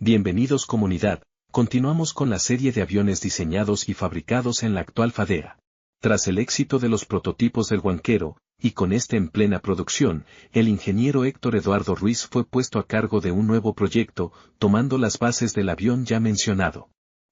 Bienvenidos comunidad, continuamos con la serie de aviones diseñados y fabricados en la actual FADEA. Tras el éxito de los prototipos del Huanquero, y con este en plena producción, el ingeniero Héctor Eduardo Ruiz fue puesto a cargo de un nuevo proyecto, tomando las bases del avión ya mencionado.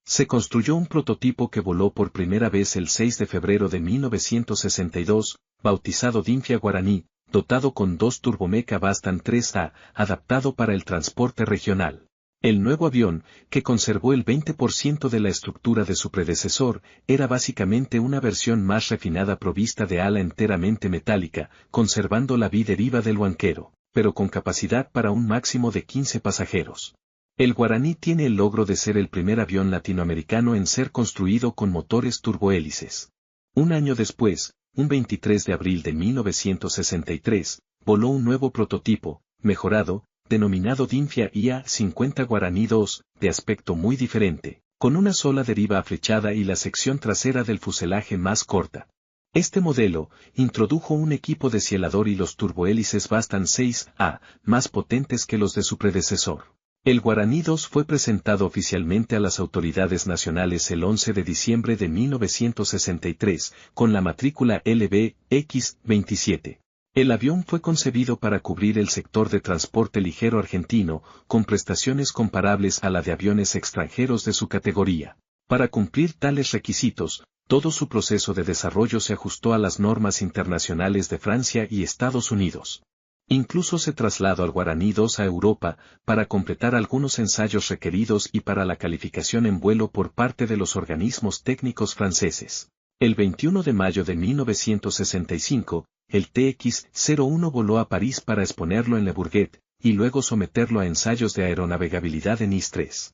Se construyó un prototipo que voló por primera vez el 6 de febrero de 1962, bautizado Dinfia Guaraní, dotado con 2 Turbomeca Bastan 3A, adaptado para el transporte regional. El nuevo avión, que conservó el 20% de la estructura de su predecesor, era básicamente una versión más refinada provista de ala enteramente metálica, conservando la bideriva del Huanquero, pero con capacidad para un máximo de 15 pasajeros. El Guaraní tiene el logro de ser el primer avión latinoamericano en ser construido con motores turbohélices. Un año después, un 23 de abril de 1963, voló un nuevo prototipo, mejorado, denominado Dinfia IA-50 Guaraní 2, de aspecto muy diferente, con una sola deriva aflechada y la sección trasera del fuselaje más corta. Este modelo introdujo un equipo descielador y los turbohélices Bastan 6A, más potentes que los de su predecesor. El Guaraní 2 fue presentado oficialmente a las autoridades nacionales el 11 de diciembre de 1963, con la matrícula LBX-27. El avión fue concebido para cubrir el sector de transporte ligero argentino, con prestaciones comparables a la de aviones extranjeros de su categoría. Para cumplir tales requisitos, todo su proceso de desarrollo se ajustó a las normas internacionales de Francia y Estados Unidos. Incluso se trasladó al Guaraní 2 a Europa, para completar algunos ensayos requeridos y para la calificación en vuelo por parte de los organismos técnicos franceses. El 21 de mayo de 1965, el TX-01 voló a París para exponerlo en Le Bourget, y luego someterlo a ensayos de aeronavegabilidad en IS-3.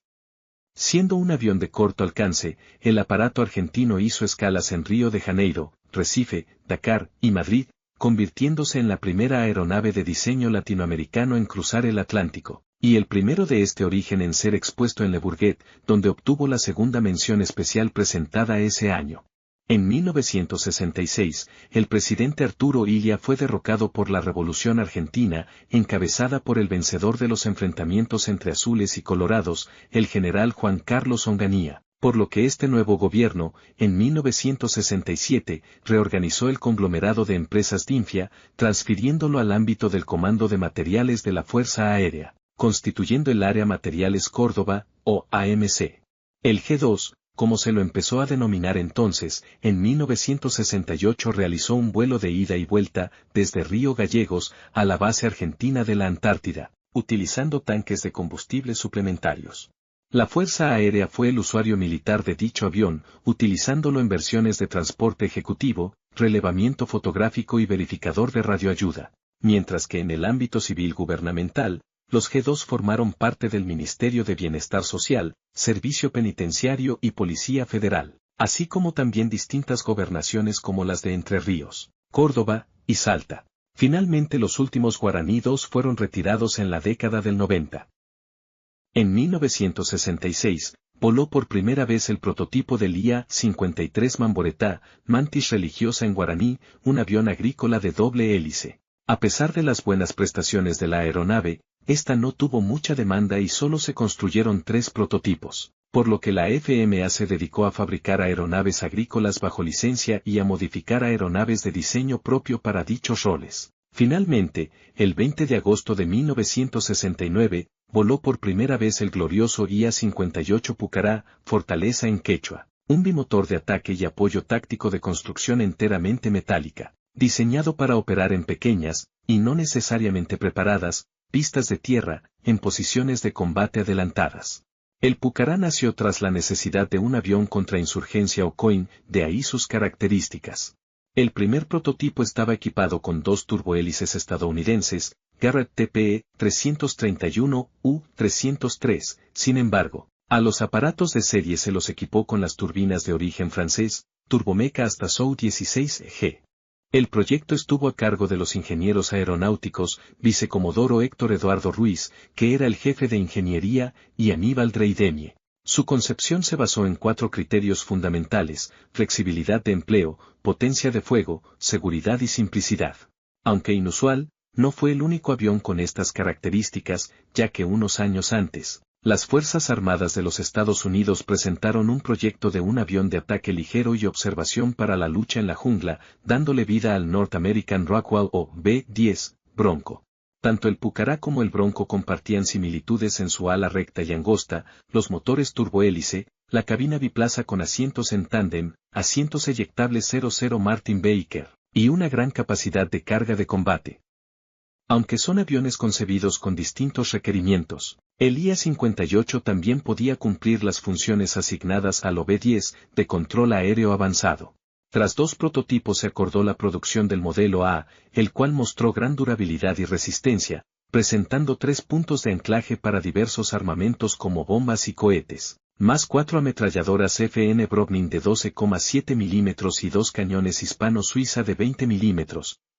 Siendo un avión de corto alcance, el aparato argentino hizo escalas en Río de Janeiro, Recife, Dakar y Madrid, convirtiéndose en la primera aeronave de diseño latinoamericano en cruzar el Atlántico, y el primero de este origen en ser expuesto en Le Bourget, donde obtuvo la segunda mención especial presentada ese año. En 1966, el presidente Arturo Illia fue derrocado por la Revolución Argentina, encabezada por el vencedor de los enfrentamientos entre azules y colorados, el general Juan Carlos Onganía, por lo que este nuevo gobierno, en 1967, reorganizó el conglomerado de empresas Dinfia, transfiriéndolo al ámbito del Comando de Materiales de la Fuerza Aérea, constituyendo el Área Materiales Córdoba, o AMC. El G2, como se lo empezó a denominar entonces, en 1968 realizó un vuelo de ida y vuelta desde Río Gallegos a la base argentina de la Antártida, utilizando tanques de combustible suplementarios. La Fuerza Aérea fue el usuario militar de dicho avión, utilizándolo en versiones de transporte ejecutivo, relevamiento fotográfico y verificador de radioayuda, mientras que en el ámbito civil gubernamental, los G2 formaron parte del Ministerio de Bienestar Social, Servicio Penitenciario y Policía Federal, así como también distintas gobernaciones como las de Entre Ríos, Córdoba y Salta. Finalmente los últimos Guaraní 2 fueron retirados en la década del 90. En 1966, voló por primera vez el prototipo del IA-53 Mamboretá, Mantis religiosa en Guaraní, un avión agrícola de doble hélice. A pesar de las buenas prestaciones de la aeronave, esta no tuvo mucha demanda y solo se construyeron 3 prototipos, por lo que la FMA se dedicó a fabricar aeronaves agrícolas bajo licencia y a modificar aeronaves de diseño propio para dichos roles. Finalmente, el 20 de agosto de 1969, voló por primera vez el glorioso IA-58 Pucará, Fortaleza en Quechua, un bimotor de ataque y apoyo táctico de construcción enteramente metálica, diseñado para operar en pequeñas, y no necesariamente preparadas, pistas de tierra, en posiciones de combate adelantadas. El Pucará nació tras la necesidad de un avión contra insurgencia o COIN, de ahí sus características. El primer prototipo estaba equipado con 2 turbohélices estadounidenses, Garrett TPE 331 U-303, sin embargo, a los aparatos de serie se los equipó con las turbinas de origen francés, Turbomeca hasta SOU-16G. El proyecto estuvo a cargo de los ingenieros aeronáuticos, vicecomodoro Héctor Eduardo Ruiz, que era el jefe de ingeniería, y Aníbal Dreidemie. Su concepción se basó en 4 criterios fundamentales: flexibilidad de empleo, potencia de fuego, seguridad y simplicidad. Aunque inusual, no fue el único avión con estas características, ya que unos años antes, Las Fuerzas Armadas de los Estados Unidos presentaron un proyecto de un avión de ataque ligero y observación para la lucha en la jungla, dándole vida al North American Rockwell o B-10 Bronco. Tanto el Pucará como el Bronco compartían similitudes en su ala recta y angosta, los motores turbohélice, la cabina biplaza con asientos en tándem, asientos eyectables 00 Martin Baker, y una gran capacidad de carga de combate. Aunque son aviones concebidos con distintos requerimientos, el IA-58 también podía cumplir las funciones asignadas al OB-10 de control aéreo avanzado. Tras 2 prototipos se acordó la producción del modelo A, el cual mostró gran durabilidad y resistencia, presentando 3 puntos de anclaje para diversos armamentos como bombas y cohetes, más 4 ametralladoras FN Browning de 12,7 mm y 2 cañones hispano-suiza de 20 mm,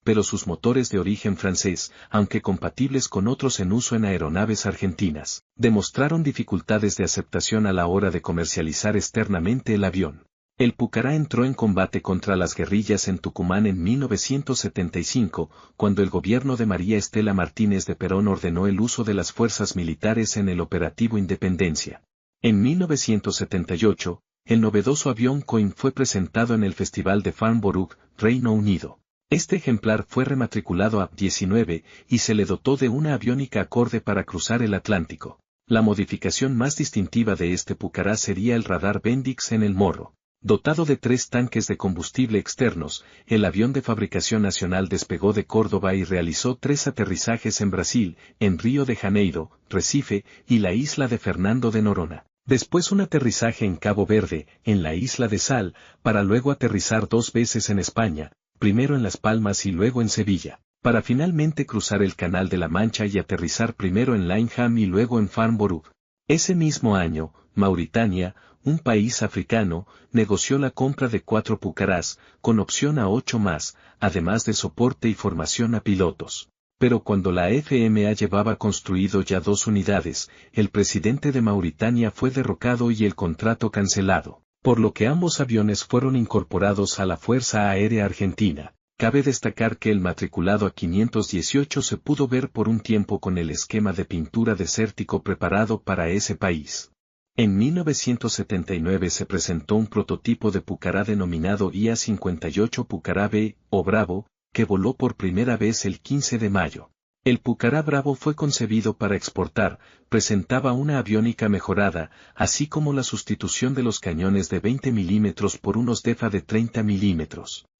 pero sus motores de origen francés, aunque compatibles con otros en uso en aeronaves argentinas, demostraron dificultades de aceptación a la hora de comercializar externamente el avión. El Pucará entró en combate contra las guerrillas en Tucumán en 1975, cuando el gobierno de María Estela Martínez de Perón ordenó el uso de las fuerzas militares en el operativo Independencia. En 1978, el novedoso avión Coin fue presentado en el Festival de Farnborough, Reino Unido. Este ejemplar fue rematriculado a 19 y se le dotó de una aviónica acorde para cruzar el Atlántico. La modificación más distintiva de este Pucará sería el radar Bendix en el morro. Dotado de 3 tanques de combustible externos, el avión de fabricación nacional despegó de Córdoba y realizó 3 aterrizajes en Brasil, en Río de Janeiro, Recife y la isla de Fernando de Noronha. Después un aterrizaje en Cabo Verde, en la isla de Sal, para luego aterrizar 2 veces en España, primero en Las Palmas y luego en Sevilla, para finalmente cruzar el Canal de la Mancha y aterrizar primero en Lyneham y luego en Farnborough. Ese mismo año, Mauritania, un país africano, negoció la compra de 4 Pucarás, con opción a 8 más, además de soporte y formación a pilotos. Pero cuando la FMA llevaba construido ya 2 unidades, el presidente de Mauritania fue derrocado y el contrato cancelado, por lo que ambos aviones fueron incorporados a la Fuerza Aérea Argentina. Cabe destacar que el matriculado A518 se pudo ver por un tiempo con el esquema de pintura desértico preparado para ese país. En 1979 se presentó un prototipo de Pucará denominado IA-58 Pucará B, o Bravo, que voló por primera vez el 15 de mayo. El Pucará Bravo fue concebido para exportar, presentaba una aviónica mejorada, así como la sustitución de los cañones de 20 mm por unos DEFA de 30 mm.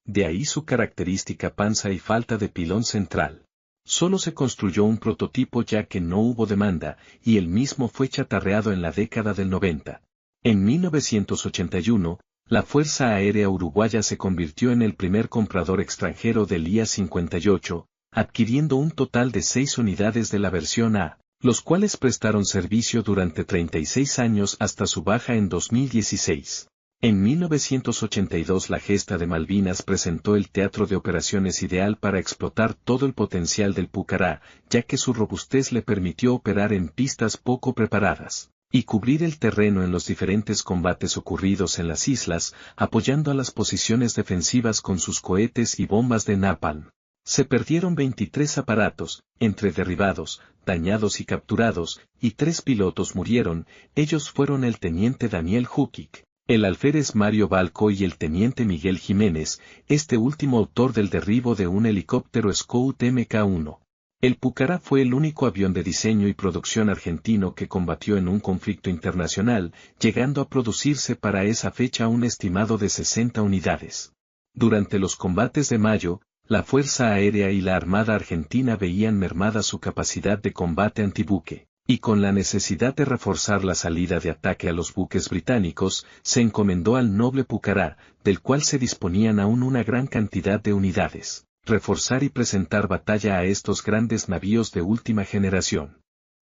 De ahí su característica panza y falta de pilón central. Solo se construyó un prototipo ya que no hubo demanda, y el mismo fue chatarreado en la década del 90. En 1981, la Fuerza Aérea Uruguaya se convirtió en el primer comprador extranjero del IA-58, adquiriendo un total de 6 unidades de la versión A, los cuales prestaron servicio durante 36 años hasta su baja en 2016. En 1982 la Gesta de Malvinas presentó el teatro de operaciones ideal para explotar todo el potencial del Pucará, ya que su robustez le permitió operar en pistas poco preparadas, y cubrir el terreno en los diferentes combates ocurridos en las islas, apoyando a las posiciones defensivas con sus cohetes y bombas de napalm. Se perdieron 23 aparatos, entre derribados, dañados y capturados, y 3 pilotos murieron, ellos fueron el teniente Daniel Hukic, el alférez Mario Balco y el teniente Miguel Jiménez, este último autor del derribo de un helicóptero Scout Mk-1. El Pucará fue el único avión de diseño y producción argentino que combatió en un conflicto internacional, llegando a producirse para esa fecha un estimado de 60 unidades. Durante los combates de mayo, la Fuerza Aérea y la Armada Argentina veían mermada su capacidad de combate antibuque, y con la necesidad de reforzar la salida de ataque a los buques británicos, se encomendó al noble Pucará, del cual se disponían aún una gran cantidad de unidades, reforzar y presentar batalla a estos grandes navíos de última generación.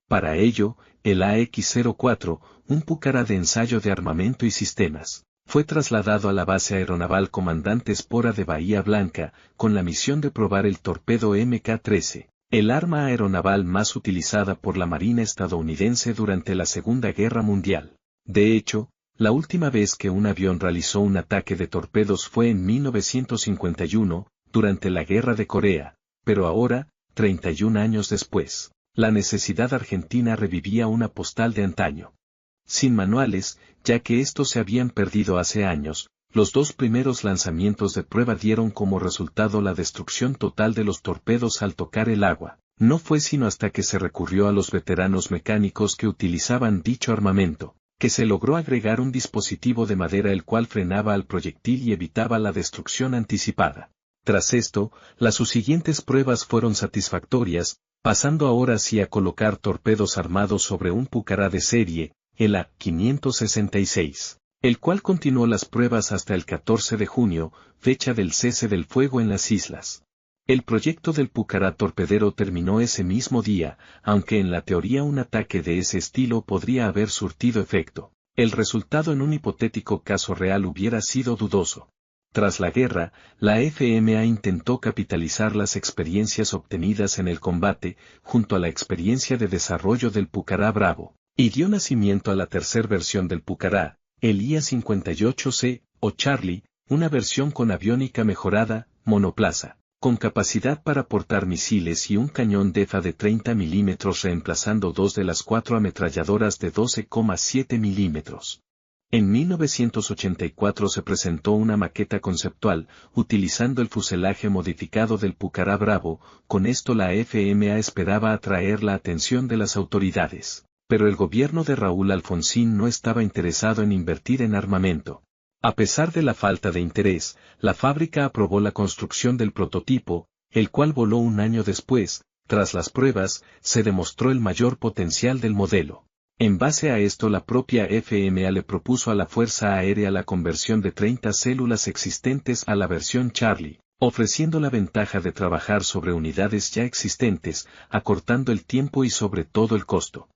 Para ello, el AX-04, un Pucará de ensayo de armamento y sistemas, fue trasladado a la base aeronaval Comandante Espora de Bahía Blanca, con la misión de probar el torpedo Mk-13, el arma aeronaval más utilizada por la Marina estadounidense durante la Segunda Guerra Mundial. De hecho, la última vez que un avión realizó un ataque de torpedos fue en 1951, durante la Guerra de Corea, pero ahora, 31 años después, La necesidad argentina revivía una postal de antaño. Sin manuales, ya que estos se habían perdido hace años, los dos primeros lanzamientos de prueba dieron como resultado la destrucción total de los torpedos al tocar el agua. No fue sino hasta que se recurrió a los veteranos mecánicos que utilizaban dicho armamento, que se logró agregar un dispositivo de madera el cual frenaba al proyectil y evitaba la destrucción anticipada. Tras esto, las subsiguientes pruebas fueron satisfactorias, pasando ahora sí a colocar torpedos armados sobre un Pucará de serie, el A-566, el cual continuó las pruebas hasta el 14 de junio, fecha del cese del fuego en las islas. El proyecto del Pucará torpedero terminó ese mismo día, aunque en la teoría un ataque de ese estilo podría haber surtido efecto. El resultado en un hipotético caso real hubiera sido dudoso. Tras la guerra, la FMA intentó capitalizar las experiencias obtenidas en el combate, junto a la experiencia de desarrollo del Pucará Bravo, y dio nacimiento a la tercera versión del Pucará, el IA-58C, o Charlie, una versión con aviónica mejorada, monoplaza, con capacidad para portar misiles y un cañón DEFA de 30 mm reemplazando dos de las 4 ametralladoras de 12,7 mm. En 1984 se presentó una maqueta conceptual, utilizando el fuselaje modificado del Pucará Bravo. Con esto la FMA esperaba atraer la atención de las autoridades, pero el gobierno de Raúl Alfonsín no estaba interesado en invertir en armamento. A pesar de la falta de interés, la fábrica aprobó la construcción del prototipo, el cual voló un año después. Tras las pruebas, se demostró el mayor potencial del modelo. En base a esto la propia FMA le propuso a la Fuerza Aérea la conversión de 30 células existentes a la versión Charlie, ofreciendo la ventaja de trabajar sobre unidades ya existentes, acortando el tiempo y sobre todo el costo.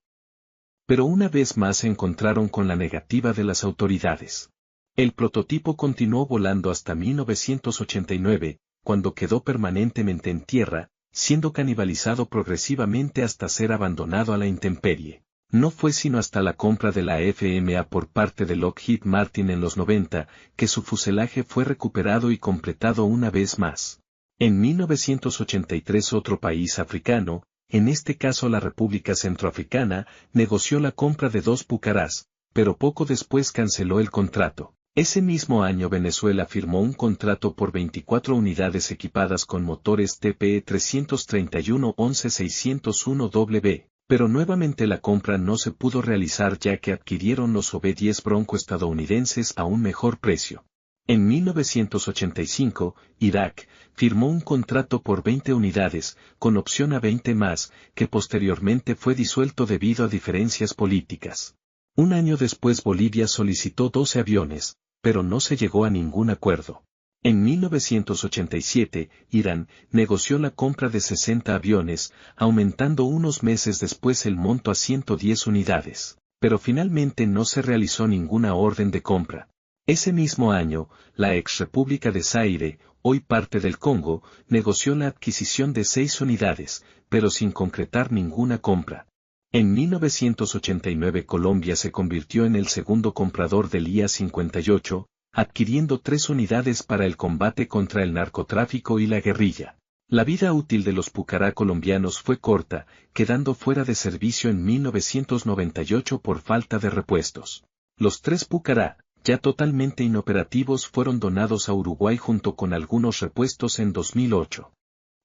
Pero una vez más se encontraron con la negativa de las autoridades. El prototipo continuó volando hasta 1989, cuando quedó permanentemente en tierra, siendo canibalizado progresivamente hasta ser abandonado a la intemperie. No fue sino hasta la compra de la FMA por parte de Lockheed Martin en los 90, que su fuselaje fue recuperado y completado una vez más. En 1983 otro país africano, en este caso la República Centroafricana, negoció la compra de 2 Pucarás, pero poco después canceló el contrato. Ese mismo año Venezuela firmó un contrato por 24 unidades equipadas con motores TPE 331-11-601W, pero nuevamente la compra no se pudo realizar ya que adquirieron los OB-10 Bronco estadounidenses a un mejor precio. En 1985, Irak firmó un contrato por 20 unidades, con opción a 20 más, que posteriormente fue disuelto debido a diferencias políticas. Un año después Bolivia solicitó 12 aviones, pero no se llegó a ningún acuerdo. En 1987, Irán negoció la compra de 60 aviones, aumentando unos meses después el monto a 110 unidades, pero finalmente no se realizó ninguna orden de compra. Ese mismo año, la ex República de Zaire, hoy parte del Congo, negoció la adquisición de 6 unidades, pero sin concretar ninguna compra. En 1989 Colombia se convirtió en el segundo comprador del IA-58, adquiriendo 3 unidades para el combate contra el narcotráfico y la guerrilla. La vida útil de los Pucará colombianos fue corta, quedando fuera de servicio en 1998 por falta de repuestos. Los 3 Pucará, ya totalmente inoperativos, fueron donados a Uruguay junto con algunos repuestos en 2008.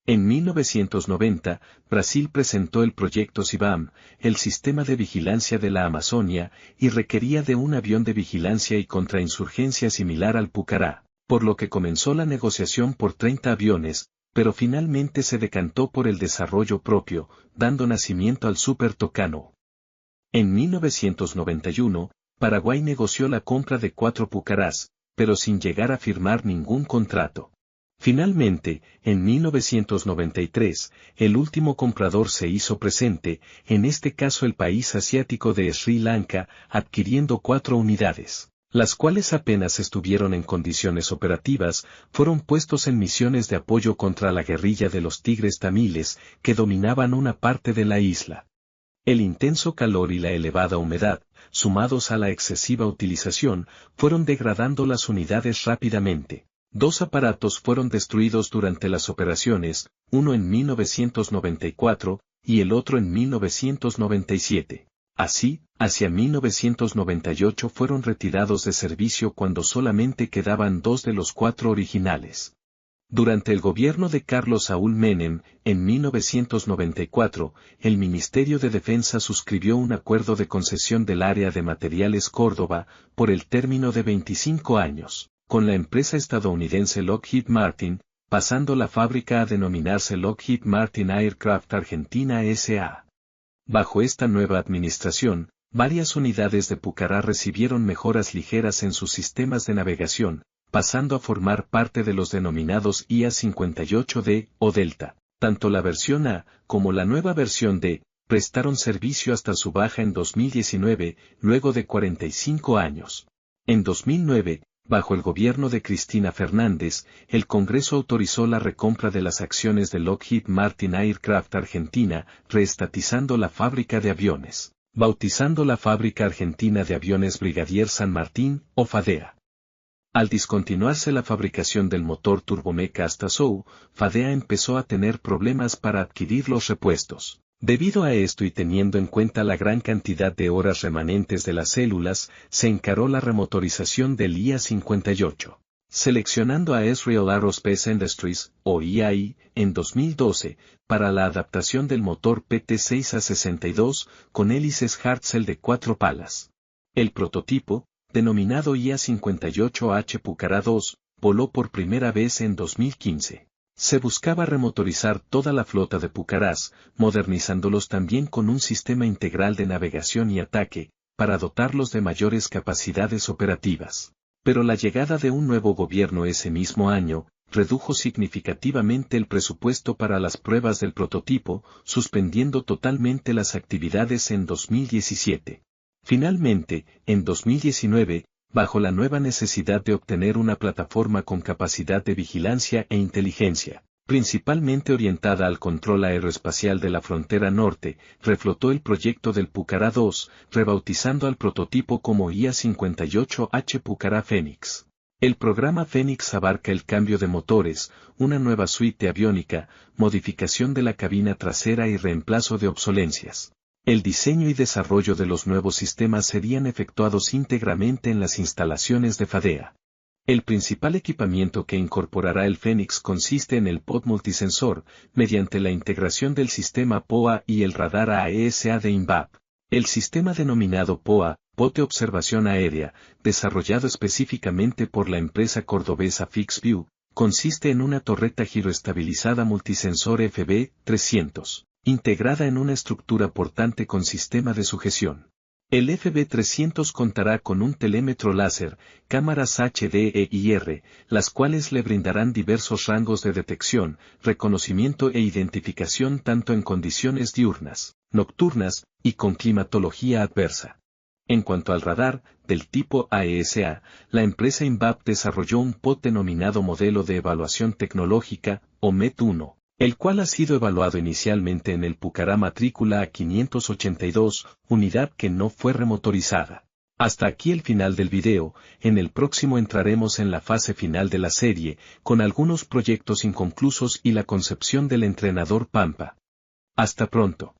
En 1990, Brasil presentó el proyecto CIBAM, el sistema de vigilancia de la Amazonia, y requería de un avión de vigilancia y contrainsurgencia similar al Pucará, por lo que comenzó la negociación por 30 aviones, pero finalmente se decantó por el desarrollo propio, dando nacimiento al Super Tucano. En 1991, Paraguay negoció la compra de 4 Pucarás, pero sin llegar a firmar ningún contrato. Finalmente, en 1993, el último comprador se hizo presente, en este caso el país asiático de Sri Lanka, adquiriendo 4 unidades, las cuales apenas estuvieron en condiciones operativas, fueron puestos en misiones de apoyo contra la guerrilla de los tigres tamiles, que dominaban una parte de la isla. El intenso calor y la elevada humedad, sumados a la excesiva utilización, fueron degradando las unidades rápidamente. 2 aparatos fueron destruidos durante las operaciones, uno en 1994, y el otro en 1997. Así, hacia 1998 fueron retirados de servicio cuando solamente quedaban 2 de los 4 originales. Durante el gobierno de Carlos Saúl Menem, en 1994, el Ministerio de Defensa suscribió un acuerdo de concesión del área de materiales Córdoba, por el término de 25 años, con la empresa estadounidense Lockheed Martin, pasando la fábrica a denominarse Lockheed Martin Aircraft Argentina S.A. Bajo esta nueva administración, varias unidades de Pucará recibieron mejoras ligeras en sus sistemas de navegación, pasando a formar parte de los denominados IA-58D o Delta. Tanto la versión A, como la nueva versión D, prestaron servicio hasta su baja en 2019, luego de 45 años. En 2009, bajo el gobierno de Cristina Fernández, el Congreso autorizó la recompra de las acciones de Lockheed Martin Aircraft Argentina, reestatizando la fábrica de aviones, bautizando la Fábrica Argentina de Aviones Brigadier San Martín, o FADEA. Al discontinuarse la fabricación del motor turbomeca Astazou, FADEA empezó a tener problemas para adquirir los repuestos. Debido a esto y teniendo en cuenta la gran cantidad de horas remanentes de las células, se encaró la remotorización del IA-58. Seleccionando a Israel Aerospace Industries, o IAI, en 2012, para la adaptación del motor PT6A62, con hélices Hartzell de 4 palas. El prototipo, denominado IA-58H Pucará II, voló por primera vez en 2015. Se buscaba remotorizar toda la flota de Pucarás, modernizándolos también con un sistema integral de navegación y ataque, para dotarlos de mayores capacidades operativas. Pero la llegada de un nuevo gobierno ese mismo año, redujo significativamente el presupuesto para las pruebas del prototipo, suspendiendo totalmente las actividades en 2017. Finalmente, en 2019, bajo la nueva necesidad de obtener una plataforma con capacidad de vigilancia e inteligencia, principalmente orientada al control aeroespacial de la frontera norte, reflotó el proyecto del Pucará II, rebautizando al prototipo como IA-58H Pucará Fénix. El programa Fénix abarca el cambio de motores, una nueva suite aviónica, modificación de la cabina trasera y reemplazo de obsolencias. El diseño y desarrollo de los nuevos sistemas serían efectuados íntegramente en las instalaciones de FADEA. El principal equipamiento que incorporará el Fénix consiste en el pod multisensor, mediante la integración del sistema POA y el radar AESA de INVAP. El sistema denominado POA, Pod de Observación Aérea, desarrollado específicamente por la empresa cordobesa FixView, consiste en una torreta giroestabilizada multisensor FB300. Integrada en una estructura portante con sistema de sujeción. El FB300 contará con un telémetro láser, cámaras HDR, las cuales le brindarán diversos rangos de detección, reconocimiento e identificación tanto en condiciones diurnas, nocturnas, y con climatología adversa. En cuanto al radar, del tipo AESA, la empresa INVAP desarrolló un pod denominado Modelo de Evaluación Tecnológica, o MET-1. El cual ha sido evaluado inicialmente en el Pucará matrícula A582, unidad que no fue remotorizada. Hasta aquí el final del video, en el próximo entraremos en la fase final de la serie, con algunos proyectos inconclusos y la concepción del entrenador Pampa. Hasta pronto.